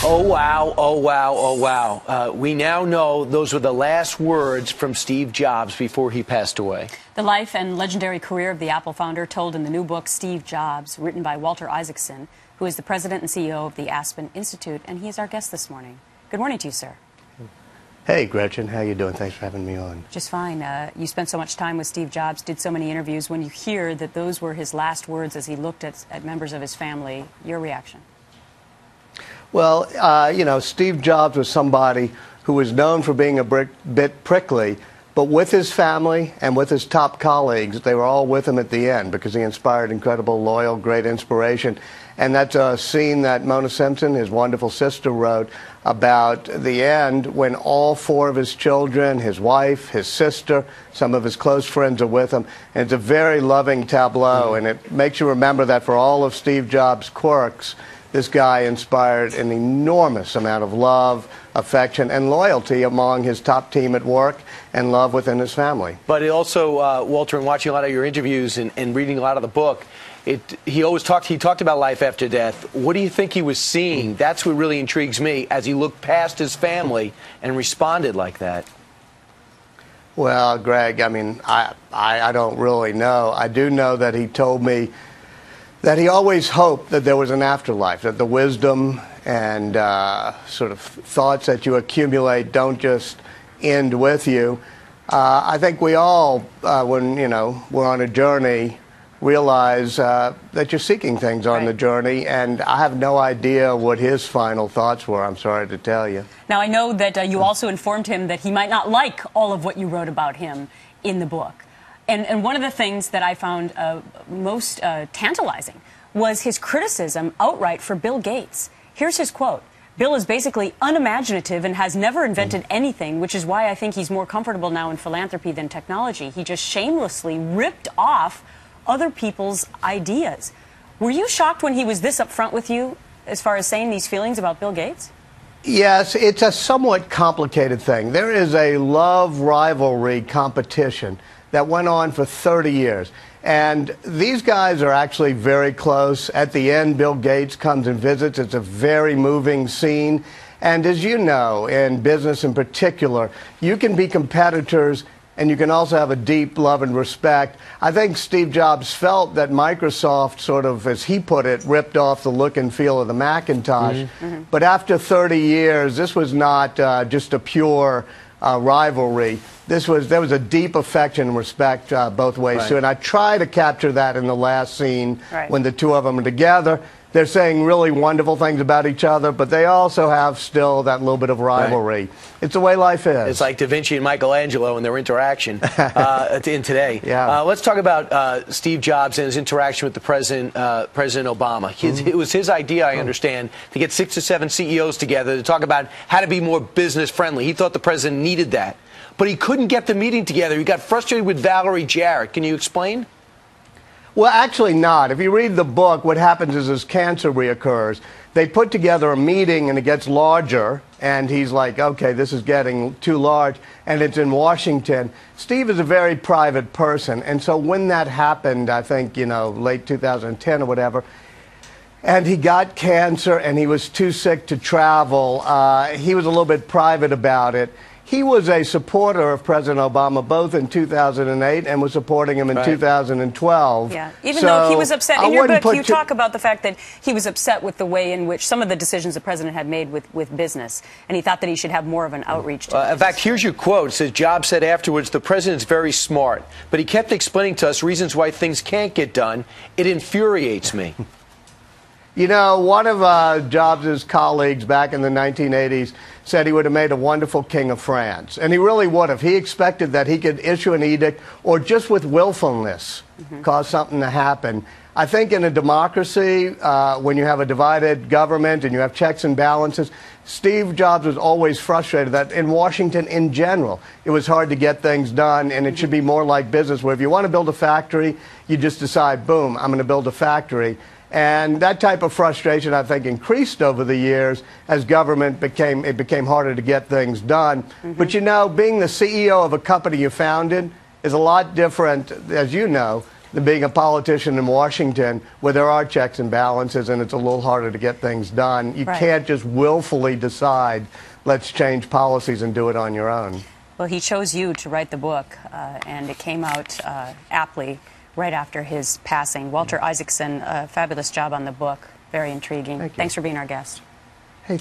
Oh, wow, oh, wow, oh, wow. We now know those were the last words from Steve Jobs before he passed away. The life and legendary career of the Apple founder told in the new book, Steve Jobs, written by Walter Isaacson, who is the president and CEO of the Aspen Institute, and he is our guest this morning. Good morning to you, sir. Hey, Gretchen. How you doing? Thanks for having me on. Just fine. You spent so much time with Steve Jobs, did so many interviews. When you hear that those were his last words as he looked at members of his family, your reaction? Well, you know, Steve Jobs was somebody who was known for being a bit prickly, but with his family and with his top colleagues, they were all with him at the end because he inspired incredible, loyal, great inspiration. And that's a scene that Mona Simpson, his wonderful sister, wrote about the end when all four of his children, his wife, his sister, some of his close friends are with him. And it's a very loving tableau, and it makes you remember that for all of Steve Jobs' quirks, this guy inspired an enormous amount of love, affection, and loyalty among his top team at work and love within his family. But it also, Walter, in watching a lot of your interviews and reading a lot of the book, he talked about life after death. What do you think he was seeing? That's what really intrigues me as he looked past his family and responded like that. Well, Greg, I mean, I don't really know. I do know that he told me that he always hoped that there was an afterlife, that the wisdom and sort of thoughts that you accumulate don't just end with you. I think we all, when, you know, we're on a journey, realize that you're seeking things on the journey, and I have no idea what his final thoughts were, I'm sorry to tell you. Now, I know that you also informed him that he might not like all of what you wrote about him in the book. And one of the things that I found most tantalizing was his criticism outright for Bill Gates. Here's his quote. Bill is basically unimaginative and has never invented anything, which is why I think he's more comfortable now in philanthropy than technology. He just shamelessly ripped off other people's ideas. Were you shocked when he was this upfront with you as far as saying these feelings about Bill Gates? Yes, it's a somewhat complicated thing. There is a love rivalry competition that went on for 30 years. And these guys are actually very close. At the end, Bill Gates comes and visits. It's a very moving scene. And as you know, in business in particular, you can be competitors and you can also have a deep love and respect. I think Steve Jobs felt that Microsoft sort of, as he put it, ripped off the look and feel of the Macintosh. But after 30 years, this was not just a pure rivalry. There was a deep affection and respect both ways too, and I try to capture that in the last scene when the two of them are together. They're saying really wonderful things about each other, but they also have still that little bit of rivalry. It's the way life is. It's like Da Vinci and Michelangelo and their interaction in today. Let's talk about Steve Jobs and his interaction with the President Obama. It was his idea, I understand, to get 6 to 7 CEOs together to talk about how to be more business friendly. He thought the president needed that, but he couldn't get the meeting together. He got frustrated with Valerie Jarrett. Can you explain? Well, actually not. If you read the book, what happens is his cancer reoccurs. They put together a meeting and it gets larger, and he's like, okay, this is getting too large, and it's in Washington. Steve is a very private person, and so when that happened, I think, you know, late 2010 or whatever, and he got cancer and he was too sick to travel, he was a little bit private about it. He was a supporter of President Obama both in 2008 and was supporting him in 2012. Yeah, even though he was upset. In your book, you talk about the fact that he was upset with the way in which some of the decisions the president had made with business, and he thought that he should have more of an outreach to business. In fact, here's your quote. It says, Jobs said afterwards, the president's very smart, but he kept explaining to us reasons why things can't get done. It infuriates me. You know, one of Jobs' colleagues back in the 1980s said he would have made a wonderful king of France. And he really would have. He expected that he could issue an edict or just with willfulness cause something to happen. I think in a democracy, when you have a divided government and you have checks and balances, Steve Jobs was always frustrated that in Washington in general, it was hard to get things done, and it should be more like business where if you want to build a factory, you just decide, boom, I'm going to build a factory. And that type of frustration, I think, increased over the years as government became harder to get things done. But, you know, being the CEO of a company you founded is a lot different, as you know, than being a politician in Washington, where there are checks and balances and it's a little harder to get things done. You can't just willfully decide, let's change policies and do it on your own. Well, he chose you to write the book, and it came out aptly right after his passing. Walter Isaacson, a fabulous job on the book. Very intriguing. Thank you. Thanks for being our guest. Hey,